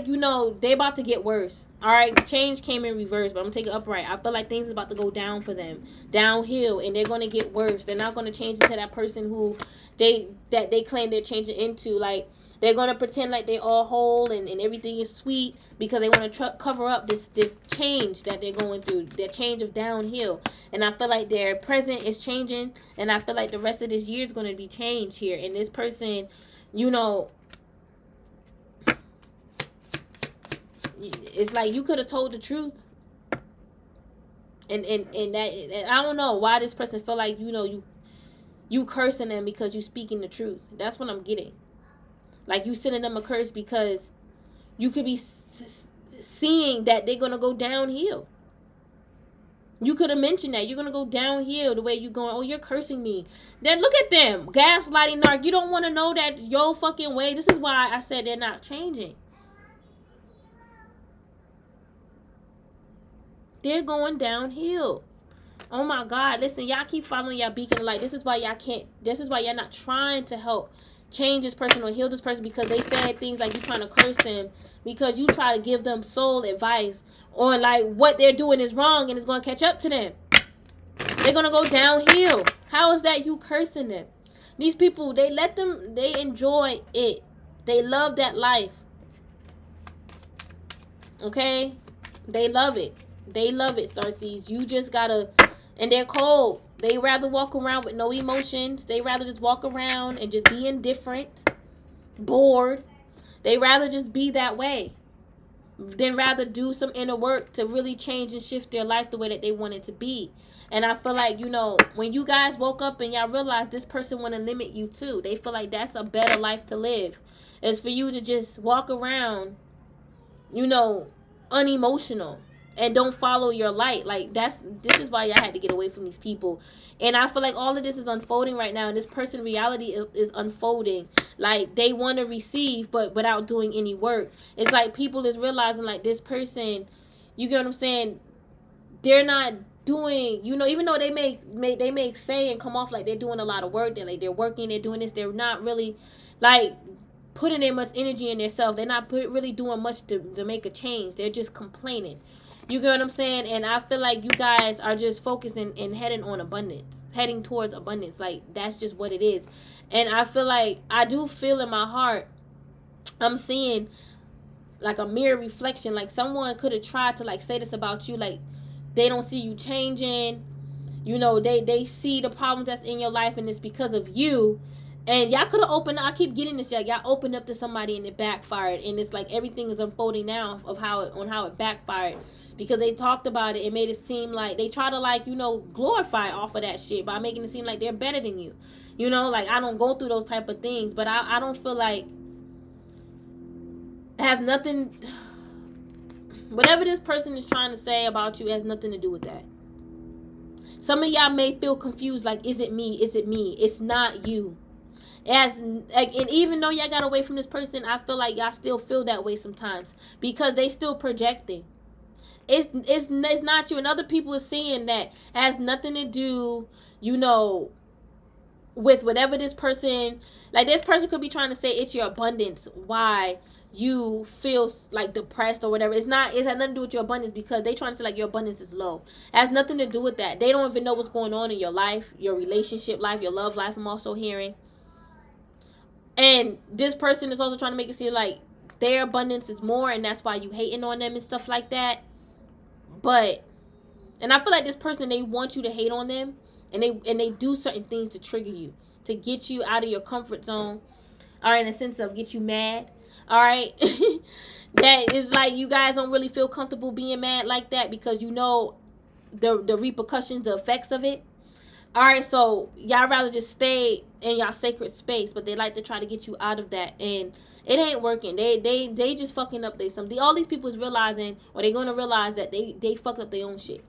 you know, they about to get worse. All right, change came in reverse, but I'm going to take it upright. I feel like things is about to go down for them, downhill, and they're going to get worse. They're not going to change into that person who they claim they're changing into. Like, they're going to pretend like they're all whole and everything is sweet, because they want to cover up this change that they're going through, their change of downhill. And I feel like their present is changing, and I feel like the rest of this year is going to be changed here. And this person, you know, it's like you could have told the truth. And I don't know why this person feel like, you know, you cursing them because you speaking the truth. That's what I'm getting. Like, you sending them a curse because you could be seeing that they're going to go downhill. You could have mentioned that you're going to go downhill the way you're going. Oh, you're cursing me. Then look at them. Gaslighting, narc. You don't want to know that your fucking way. This is why I said they're not changing. They're going downhill. Oh my God. Listen, y'all keep following y'all beacon of light. This is why y'all can't. This is why y'all not trying to help change this person or heal this person, because they said things like you trying to curse them because you try to give them soul advice on like what they're doing is wrong and it's going to catch up to them. They're going to go downhill. How is that you cursing them? These people, they enjoy it. They love that life. Okay? They love it. They love it, Starseeds. You just gotta, and they're cold. They rather walk around with no emotions. They rather just walk around and just be indifferent, bored. They rather just be that way than rather do some inner work to really change and shift their life the way that they want it to be. And I feel like, you know, when you guys woke up and y'all realize this person want to limit you too, they feel like that's a better life to live. It's for you to just walk around, you know, unemotional and don't follow your light. Like, this is why y'all had to get away from these people. And I feel like all of this is unfolding right now, and this person reality is unfolding. Like, they want to receive but without doing any work. It's like people is realizing like this person, you get what I'm saying, they're not doing, you know, even though they may say and come off like they're doing a lot of work, they're working, they're doing this, they're not really like putting in much energy in themselves. They're not really doing much to make a change. They're just complaining. You get what I'm saying? And I feel like you guys are just focusing and heading on abundance, heading towards abundance. Like, that's just what it is. And I feel like, I do feel in my heart, I'm seeing like a mirror reflection. Like, someone could have tried to like say this about you. Like, they don't see you changing. You know, they see the problems that's in your life and it's because of you. And y'all could have opened, I keep getting this, y'all opened up to somebody and it backfired. And it's like everything is unfolding now of how it backfired. Because they talked about it, it made it seem like they try to like, you know, glorify off of that shit by making it seem like they're better than you. You know, like, I don't go through those type of things, but I don't feel like I have nothing. Whatever this person is trying to say about you has nothing to do with that. Some of y'all may feel confused, like, is it me? Is it me? It's not you. And even though y'all got away from this person, I feel like y'all still feel that way sometimes because they still projecting. It's not you, and other people are seeing that it has nothing to do, you know, with whatever this person, like, this person could be trying to say it's your abundance why you feel like depressed or whatever. It has nothing to do with your abundance, because they trying to say like your abundance is low. It has nothing to do with that. They don't even know what's going on in your life, your relationship life, your love life. I'm also hearing. And this person is also trying to make it seem like their abundance is more, and that's why you hating on them and stuff like that. But, and I feel like this person, they want you to hate on them, and they do certain things to trigger you, to get you out of your comfort zone. All right, in a sense of get you mad. All right, that is like you guys don't really feel comfortable being mad like that because you know the repercussions, the effects of it. All right, so y'all rather just stay in y'all sacred space, but they like to try to get you out of that, and it ain't working. They just fucking up something. All these people is realizing, or they're gonna realize that they fucked up their own shit.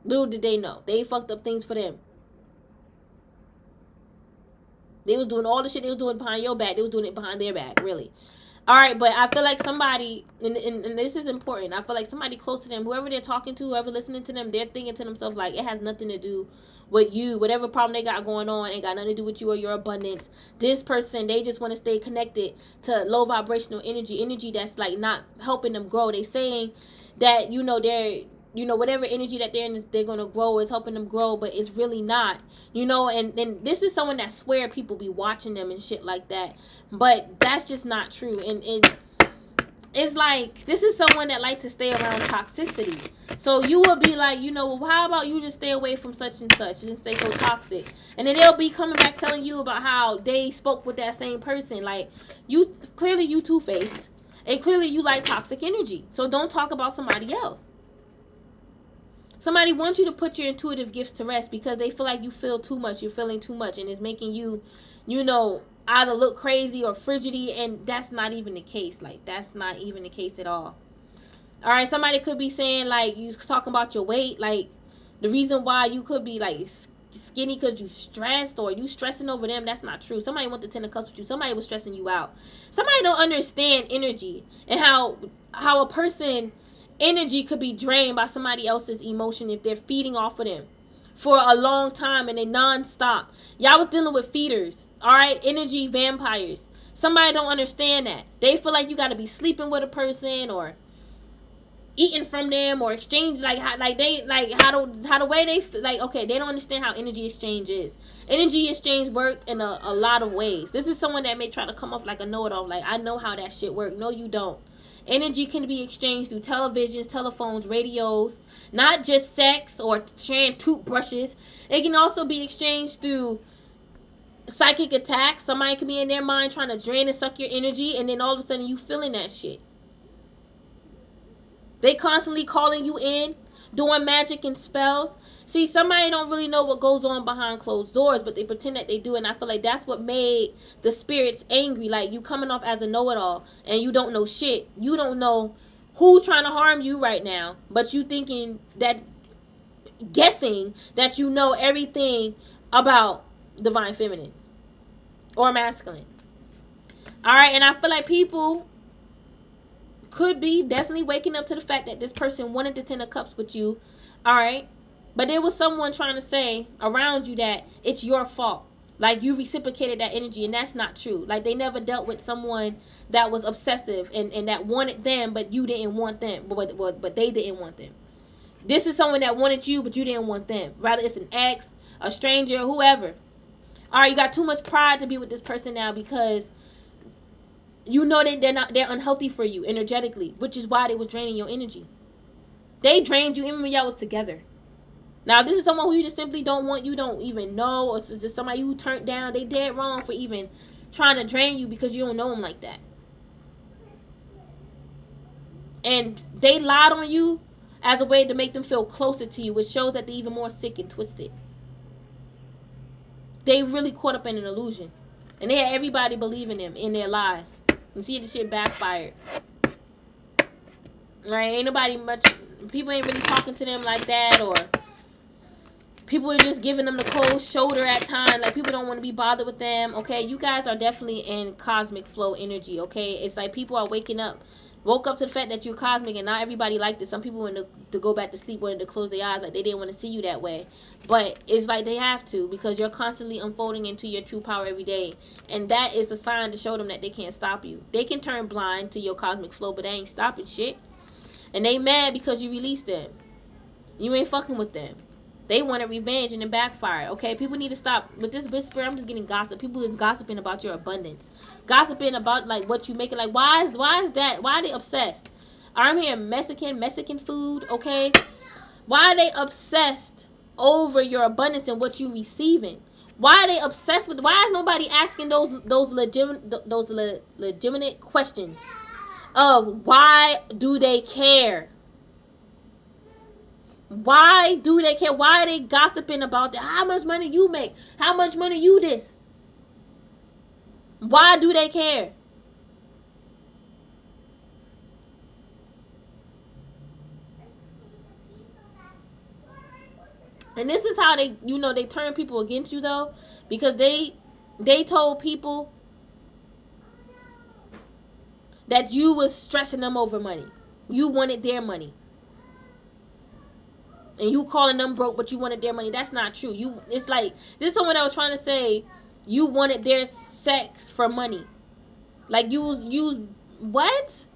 Little did they know, they fucked up things for them. They was doing all the shit they was doing behind your back. They was doing it behind their back, really. All right, but I feel like somebody, and this is important, I feel like somebody close to them, whoever they're talking to, whoever listening to them, they're thinking to themselves like, it has nothing to do with you. Whatever problem they got going on, ain't got nothing to do with you or your abundance. This person, they just want to stay connected to low vibrational energy that's like not helping them grow. They saying that, you know, they're, you know, whatever energy that they're going to grow is helping them grow, but it's really not, you know. And this is someone that swear people be watching them and shit like that, but that's just not true. And it's like, this is someone that like to stay around toxicity. So you will be like, you know, well, how about you just stay away from such and such and stay so toxic? And then they'll be coming back telling you about how they spoke with that same person. Like, you clearly you two-faced. And clearly you like toxic energy. So don't talk about somebody else. Somebody wants you to put your intuitive gifts to rest because they feel like you feel too much. You're feeling too much, and it's making you, either look crazy or frigidity, and that's not even the case. Like, that's not even the case at all. All right, somebody could be saying, like, you talking about your weight. Like, the reason why you could be, like, skinny because you stressed or you stressing over them, that's not true. Somebody went to 10 of cups with you. Somebody was stressing you out. Somebody don't understand energy and how a person energy could be drained by somebody else's emotion if they're feeding off of them for a long time and they non-stop. Y'all was dealing with feeders, all right? Energy vampires. Somebody don't understand that. They feel like you got to be sleeping with a person or eating from them or exchange, how the way they feel, like, okay, they don't understand how energy exchange is. Energy exchange work in a lot of ways. This is someone that may try to come off like a know-it-all, like, I know how that shit work. No, you don't. Energy can be exchanged through televisions, telephones, radios, not just sex or sharing toothbrushes. It can also be exchanged through psychic attacks. Somebody can be in their mind trying to drain and suck your energy, and then all of a sudden you feeling that shit. They constantly calling you in, doing magic and spells. See, somebody don't really know what goes on behind closed doors, but they pretend that they do, and I feel like that's what made the spirits angry. Like, you coming off as a know-it-all, and you don't know shit. You don't know who trying to harm you right now, but you guessing that you know everything about divine feminine or masculine. All right, and I feel like people could be definitely waking up to the fact that this person wanted the 10 of cups with you, all right? But there was someone trying to say around you that it's your fault. Like, you reciprocated that energy, and that's not true. Like, they never dealt with someone that was obsessive and that wanted them, but you didn't want them. But they didn't want them. This is someone that wanted you, but you didn't want them. Rather, it's an ex, a stranger, whoever. All right, you got too much pride to be with this person now because you know that they're unhealthy for you energetically, which is why they was draining your energy. They drained you even when y'all was together. Now, if this is someone who you just simply don't want, you don't even know, or it's just somebody you turned down, they dead wrong for even trying to drain you because you don't know them like that. And they lied on you as a way to make them feel closer to you, which shows that they're even more sick and twisted. They really caught up in an illusion. And they had everybody believing them in their lies. You see, the shit backfired. Right? Ain't nobody people ain't really talking to them like that, or people are just giving them the cold shoulder at times. Like, people don't want to be bothered with them. Okay, you guys are definitely in cosmic flow energy. Okay, it's like people are woke up to the fact that you're cosmic, and not everybody liked it. Some people wanted to go back to sleep, wanted to close their eyes, like they didn't want to see you that way. But it's like they have to, because you're constantly unfolding into your true power every day, and that is a sign to show them that they can't stop you. They can turn blind to your cosmic flow, but they ain't stopping shit. And they mad because you released them. You ain't fucking with them. They wanted revenge and it backfired. Okay, people need to stop with this whisper. I'm just getting gossip. People is gossiping about your abundance, gossiping about like what you making. Like, why is that? Why are they obsessed? I'm hearing Mexican food. Okay, why are they obsessed over your abundance and what you receiving? Why are they obsessed with? Why is nobody asking those legitimate questions of why do they care? Why do they care? Why are they gossiping about that? How much money you make? How much money you this? Why do they care? And this is how they, they turn people against you, though, because they told people that you was stressing them over money. You wanted their money. And you calling them broke, but you wanted their money. That's not true. It's like, this is someone that was trying to say you wanted their sex for money. Like, you was what?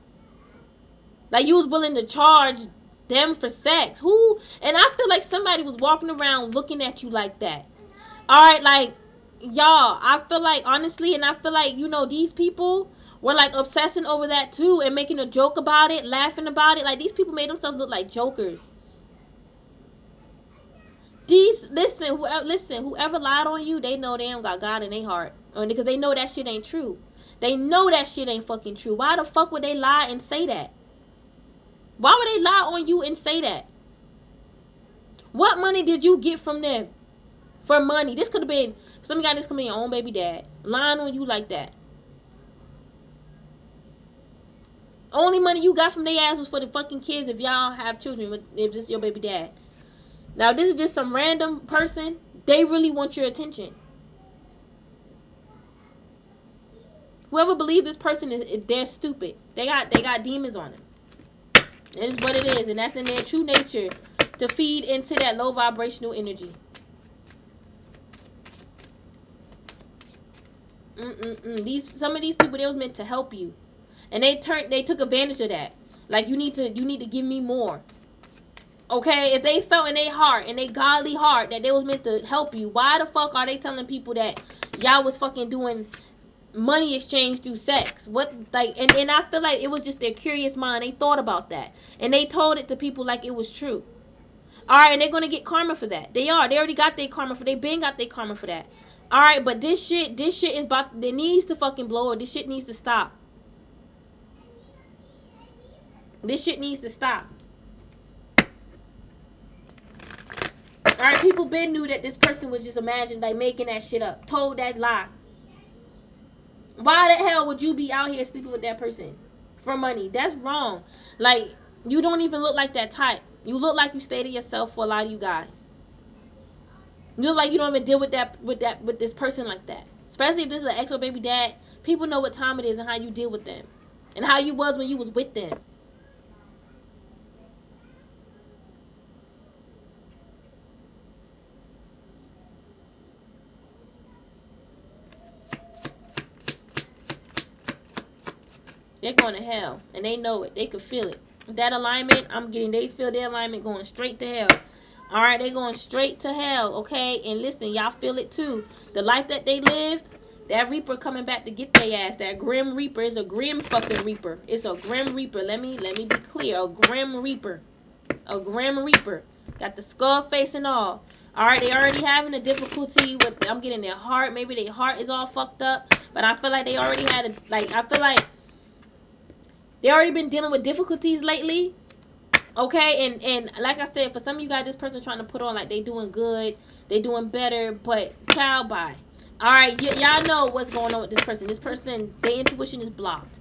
Like, you was willing to charge them for sex. Who? And I feel like somebody was walking around looking at you like that. All right, like, y'all, I feel like, honestly, and I feel like, these people were like obsessing over that too and making a joke about it, laughing about it. Like, these people made themselves look like jokers. Listen, whoever lied on you, they know they don't got God in their heart. Because they know that shit ain't true. They know that shit ain't fucking true. Why the fuck would they lie and say that? Why would they lie on you and say that? What money did you get from them? For money. This could have been, some of you guys, this could be your own baby dad. Lying on you like that. Only money you got from their ass was for the fucking kids if y'all have children, if this is your baby dad. Now, this is just some random person. They really want your attention. Whoever believes this person is they're stupid. They got demons on them. That is what it is, and that's in their true nature to feed into that low vibrational energy. Some of these people, they was meant to help you, and they took advantage of that. Like, you need to give me more. Okay, if they felt in their heart, in their godly heart, that they was meant to help you, why the fuck are they telling people that y'all was fucking doing money exchange through sex? What, like, and I feel like it was just their curious mind. They thought about that, and they told it to people like it was true. All right, and they're gonna get karma for that. They already got their karma for. They been got their karma for that. All right, but this shit is about. It needs to fucking blow. This shit needs to stop. This shit needs to stop. All right, people been knew that this person was just imagined, like, making that shit up. Told that lie. Why the hell would you be out here sleeping with that person for money? That's wrong. Like, you don't even look like that type. You look like you stay to yourself for a lot of you guys. You look like you don't even deal with this person like that. Especially if this is an ex or baby dad. People know what time it is and how you deal with them. And how you was when you was with them. They're going to hell. And they know it. They can feel it. That alignment, they feel their alignment going straight to hell. Alright, they going straight to hell. Okay? And listen, y'all feel it too. The life that they lived, that reaper coming back to get their ass. That grim reaper is a grim fucking reaper. It's a grim reaper. Let me be clear. A grim reaper. A grim reaper. Got the skull face and all. Alright, they already having a difficulty with, I'm getting their heart. Maybe their heart is all fucked up. But I feel like they already had I feel like they already been dealing with difficulties lately. Okay, and like I said, for some of you guys, this person trying to put on like they doing good, they doing better, but child, bye. All right, y'all know what's going on with this person. This person, their intuition is blocked.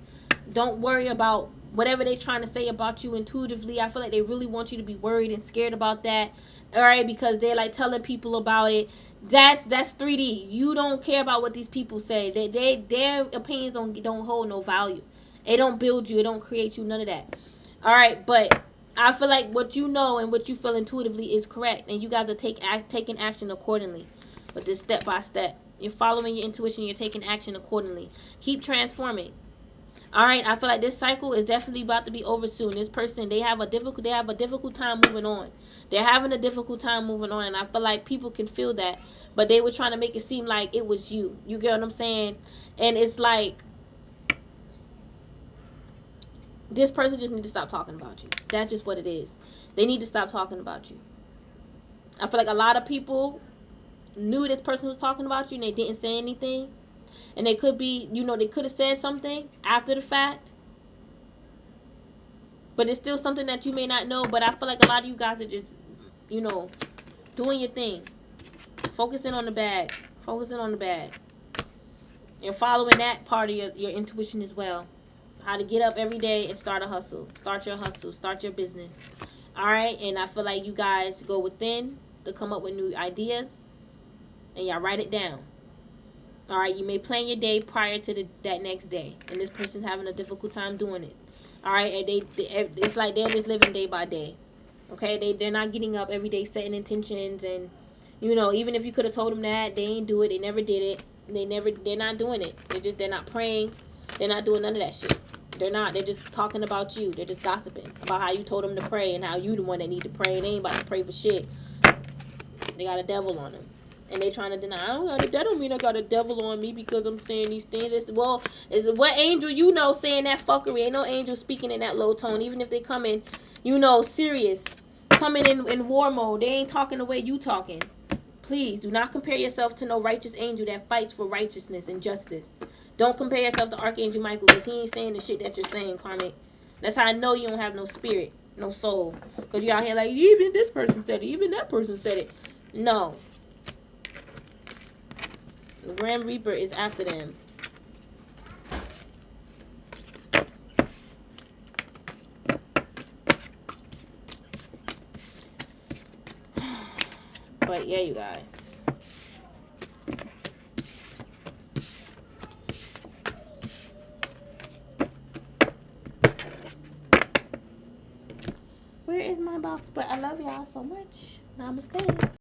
Don't worry about whatever they trying to say about you intuitively. I feel like they really want you to be worried and scared about that. All right, because they're like telling people about it. That's 3D. You don't care about what these people say. Their opinions don't hold no value. It don't build you. It don't create you. None of that. All right, but I feel like what you know and what you feel intuitively is correct, and you guys are taking action accordingly. But this step by step, you're following your intuition. You're taking action accordingly. Keep transforming. All right, I feel like this cycle is definitely about to be over soon. This person, they have a difficult time moving on. They're having a difficult time moving on, and I feel like people can feel that, but they were trying to make it seem like it was you. You get what I'm saying? And it's like, this person just need to stop talking about you. That's just what it is. They need to stop talking about you. I feel like a lot of people knew this person was talking about you and they didn't say anything. And they could be, they could have said something after the fact. But it's still something that you may not know. But I feel like a lot of you guys are just, doing your thing. Focusing on the bag. Focusing on the bag. You're following that part of your intuition as well. How to get up every day and start a hustle. Start your hustle. Start your business. Alright? And I feel like you guys go within to come up with new ideas. And y'all write it down. Alright? You may plan your day prior to that next day. And this person's having a difficult time doing it. Alright? And it's like they're just living day by day. Okay? They're not getting up every day setting intentions. And, even if you could have told them that, they ain't do it. They never did it. They're not doing it. They're not praying. They're not doing none of that shit. They're just talking about you. They're just gossiping about how you told them to pray and how you the one that need to pray. And they ain't about to pray for shit. They got a devil on them. And they trying to deny, that don't mean I got a devil on me because I'm saying these things. What angel saying that fuckery? Ain't no angel speaking in that low tone. Even if they come in, serious. Coming in war mode. They ain't talking the way you talking. Please do not compare yourself to no righteous angel that fights for righteousness and justice. Don't compare yourself to Archangel Michael, because he ain't saying the shit that you're saying, Karmic. That's how I know you don't have no spirit, no soul. Because you're out here like, even this person said it, even that person said it. No. The Grand Reaper is after them. But yeah, you guys. Where is my box? But I love y'all so much. Namaste.